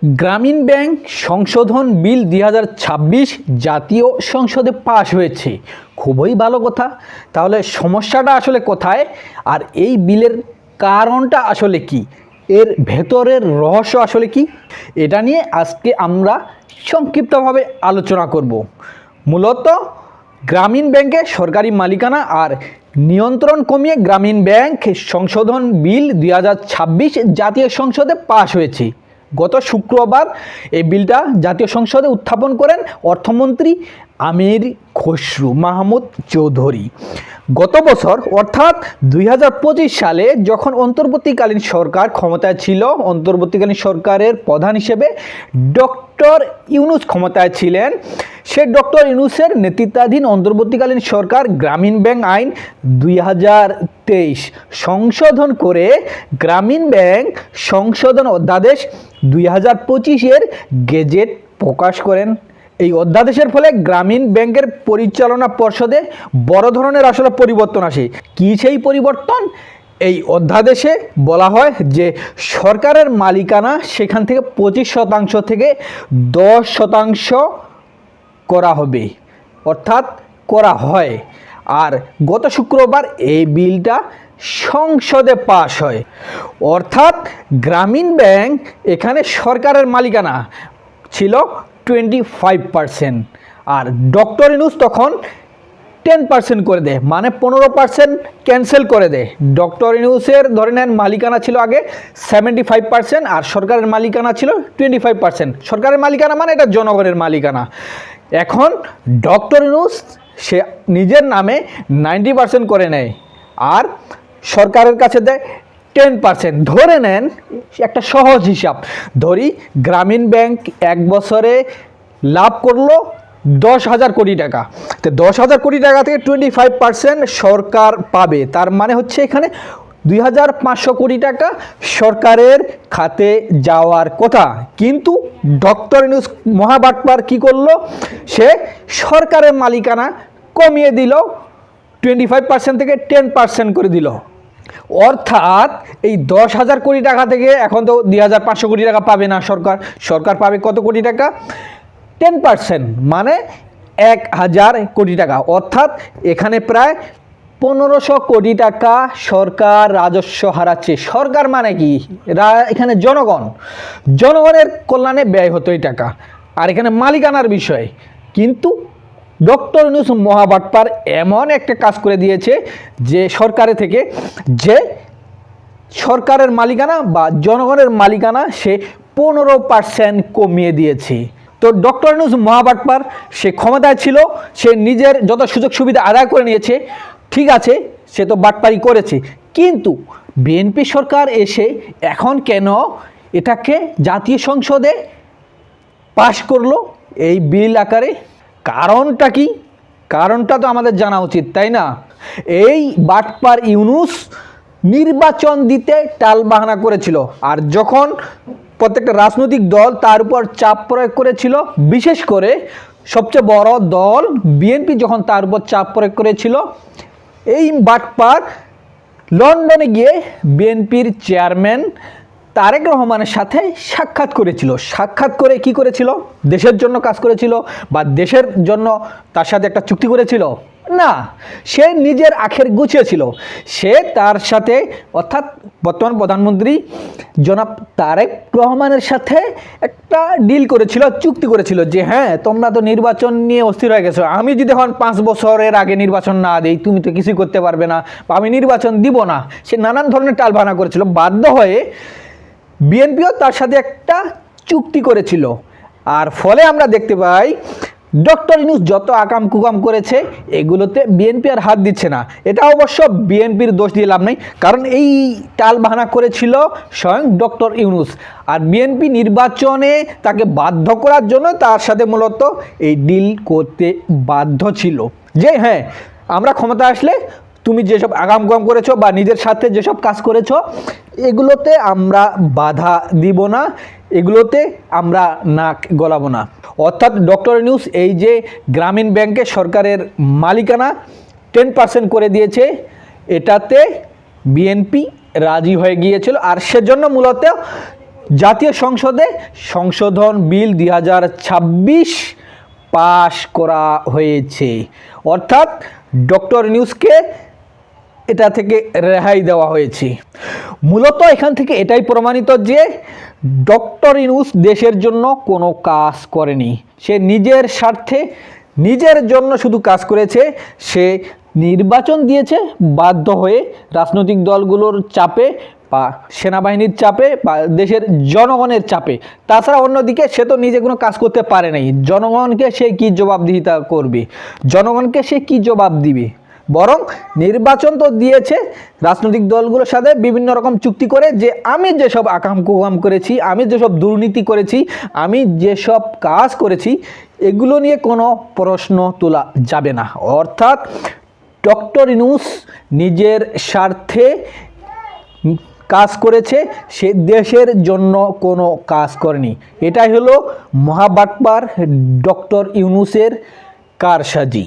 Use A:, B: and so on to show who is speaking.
A: গ্রামীণ ব্যাংক সংশোধন বিল 2026 জাতীয় সংসদে পাশ হয়েছে। খুবই ভালো কথা। তাহলে সমস্যাটা আসলে কোথায়, আর এই বিলের কারণটা আসলে কি, এর ভেতরের রহস্য আসলে কি, এটা নিয়ে আজকে আমরা সংক্ষিপ্তভাবে আলোচনা করব। মূলত গ্রামীণ ব্যাংকে সরকারি মালিকানা আর নিয়ন্ত্রণ কমিয়ে গ্রামীণ ব্যাংক সংশোধন বিল 2026 জাতীয় সংসদে পাশ হয়েছে। গত শুক্রবার এই বিলটা জাতীয় সংসদে উত্থাপন করেন অর্থমন্ত্রী আমির খসরু মাহমুদ চৌধুরী। গত বছর অর্থাৎ 2025 সালে যখন অন্তর্বর্তীকালীন সরকার ক্ষমতায় ছিল, অন্তর্বর্তীকালীন সরকারের প্রধান হিসেবে ডক্টর ইউনূস ক্ষমতায় ছিলেন, সে ডক্টর ইউনূসের নেতৃত্বাধীন অন্তর্বর্তীকালীন সরকার গ্রামীণ ব্যাংক আইন 2023 সংশোধন করে গ্রামীণ ব্যাংক সংশোধন অধ্যাদেশ 2025 গেজেট প্রকাশ করেন। এই অধ্যাদেশের ফলে গ্রামীণ ব্যাংকের পরিচালনা পর্ষদে বড় ধরনের আসলে পরিবর্তন আসে। কী সেই পরিবর্তন? এই অধ্যাদেশে বলা হয় যে সরকারের মালিকানা সেখান থেকে 25% থেকে 10% করা হবে, অর্থাৎ করা হয়। আর গত শুক্রবার এই বিলটা সংসদে পাশ হয়। অর্থাৎ গ্রামীণ ব্যাংক এখানে সরকারের মালিকানা ছিল 25%, আর ডক্টর ইউনূস তখন 10% করে দেয়, মানে 15% ক্যান্সেল করে দেয়। ডক্টর ইউনূসের ধরে নেন মালিকানা ছিল আগে 75%, আর সরকারের মালিকানা ছিল 25%। সরকারের মালিকানা মানে এটা জনগণের মালিকানা। এখন ডক্টর ইউনূস সে নিজের নামে 90% করে নেয়, আর সরকারের কাছে দেয় 10%। ধরে নেন একটা সহজ হিসাব ধরি, গ্রামীণ ব্যাংক এক বছরে লাভ করলো 10,000 কোটি টাকা। তো 10,000 কোটি টাকা থেকে 25% সরকার পাবে, তার মানে হচ্ছে এখানে 2,500 কোটি টাকা সরকারের খাতে যাওয়ার কথা। কিন্তু ডক্টর ইউনূস মহাবাটপার কি করলো, সে সরকারের মালিকানা কমিয়ে দিল, 25% থেকে 10% করে দিল। অর্থাৎ এই 10,000 কোটি টাকা থেকে এখন তো 2,500 কোটি টাকা পাবে না সরকার পাবে কত কোটি টাকা? 10%, মানে 1,000 কোটি টাকা। অর্থাৎ এখানে প্রায় 1,500 কোটি টাকা সরকার রাজস্ব হারাচ্ছে। সরকার মানে কি, এখানে জনগণের কল্যাণে ব্যয় হতো এই টাকা, আর এখানে মালিকানার বিষয়। কিন্তু ডক্টর ইউনূস মহাবাটপার এমন একটা কাজ করে দিয়েছে যে সরকারের থেকে, যে সরকারের মালিকানা বা জনগণের মালিকানা সে 15% কমিয়ে দিয়েছে। তো ডক্টর ইউনূস মহাবাটপার সে ক্ষমতায় ছিল, সে নিজের যত সুযোগ সুবিধা আদায় করে নিয়েছে, ঠিক আছে, সে তো বাটপারি করেছে। কিন্তু বিএনপি সরকার এসে এখন কেন এটাকে জাতীয় সংসদে পাশ করলো এই বিল আকারে? কারণটা কি? কারণটা তো আমাদের জানা উচিত, তাই না? এই বাটপার ইউনূস নির্বাচন দিতে টালবাহানা করেছিল, আর যখন প্রত্যেকটা রাজনৈতিক দল তার উপর চাপ প্রয়োগ করেছিল, বিশেষ করে সবচেয়ে বড় দল বিএনপি যখন তার উপর চাপ প্রয়োগ করেছিল, এই বাটপার লন্ডনে গিয়ে বিএনপির চেয়ারম্যান তারেক রহমানের সাথে সাক্ষাৎ করেছিল। সাক্ষাৎ করে কি করেছিল? দেশের জন্য কাজ করেছিল বা দেশের জন্য তার সাথে একটা চুক্তি করেছিল? না, সে নিজের আখের গুছিয়েছিল। সে তার সাথে, অর্থাৎ বর্তমান প্রধানমন্ত্রী জনাব তারেক রহমানের সাথে একটা ডিল করেছিল, চুক্তি করেছিল যে হ্যাঁ, তোমরা তো নির্বাচন নিয়ে অস্থির হয়ে গেছো, আমি যদি এখন 5 বছরের আগে নির্বাচন না দিই তুমি তো কিছুই করতে পারবে না, বা আমি নির্বাচন দিব না। সে নানান ধরনের টালবাহানা করেছিল। বাধ্য হয়ে বিএনপিও তার সাথে একটা চুক্তি করেছিল, আর ফলে আমরা দেখতে পাই ডক্টর ইউনূস যত আকাম কুকাম করেছে এগুলোতে বিএনপি আর হাত দিচ্ছে না। এটা অবশ্য বিএনপির দোষ দিয়ে লাভ নেই, কারণ এই টালবাহানা করেছিল স্বয়ং ডক্টর ইউনূস, আর বিএনপি নির্বাচনে তাকে বাধ্য করার জন্য তার সাথে মূলত এই ডিল করতে বাধ্য ছিল যে হ্যাঁ, আমরা ক্ষমতা আসলে তুমি যেসব আগাম কাম করেছো বা নিজের সাথে যেসব কাজ করেছো এগুলোতে আমরা বাধা দিব না, এগুলোতে আমরা নাক গলাবো না। অর্থাৎ ডক্টর ইউনূস এই যে গ্রামীণ ব্যাংকে সরকারের মালিকানা 10% করে দিয়েছে, এটাতে বিএনপি রাজি হয়ে গিয়েছিল, আর সেজন্য মূলত জাতীয় সংসদে সংশোধন বিল 2026 পাশ করা হয়েছে, অর্থাৎ ডক্টর ইউনূসকে এটা থেকে রেহাই দেওয়া হয়েছে। মূলত এখান থেকে এটাই প্রমাণিত যে ডক্টর ইউনূস দেশের জন্য কোনো কাজ করেনি, সে নিজের স্বার্থে নিজের জন্য শুধু কাজ করেছে। সে নির্বাচন দিয়েছে বাধ্য হয়ে, রাজনৈতিক দলগুলোর চাপে বা সেনাবাহিনীর চাপে বা দেশের জনগণের চাপে। তাছাড়া অন্যদিকে সে তো নিজে কোনো কাজ করতে পারে নাই। জনগণকে সে কি জবাবদিহিতা করবে, জনগণকে সে কি জবাব দিবে? বরং নির্বাচন তো দিয়েছে রাজনৈতিক দলগুলোর সাথে বিভিন্ন রকম চুক্তি করে যে আমি যেসব আকাম কুকাম করেছি, আমি যেসব দুর্নীতি করেছি, আমি যেসব কাজ করেছি, এগুলো নিয়ে কোনো প্রশ্ন তোলা যাবে না। অর্থাৎ ডক্টর ইউনূস নিজের স্বার্থে কাজ করেছে, সে দেশের জন্য কোনো কাজ করেনি। এটাই হলো মহাবাটপার ডক্টর ইউনূসের কারসাজি।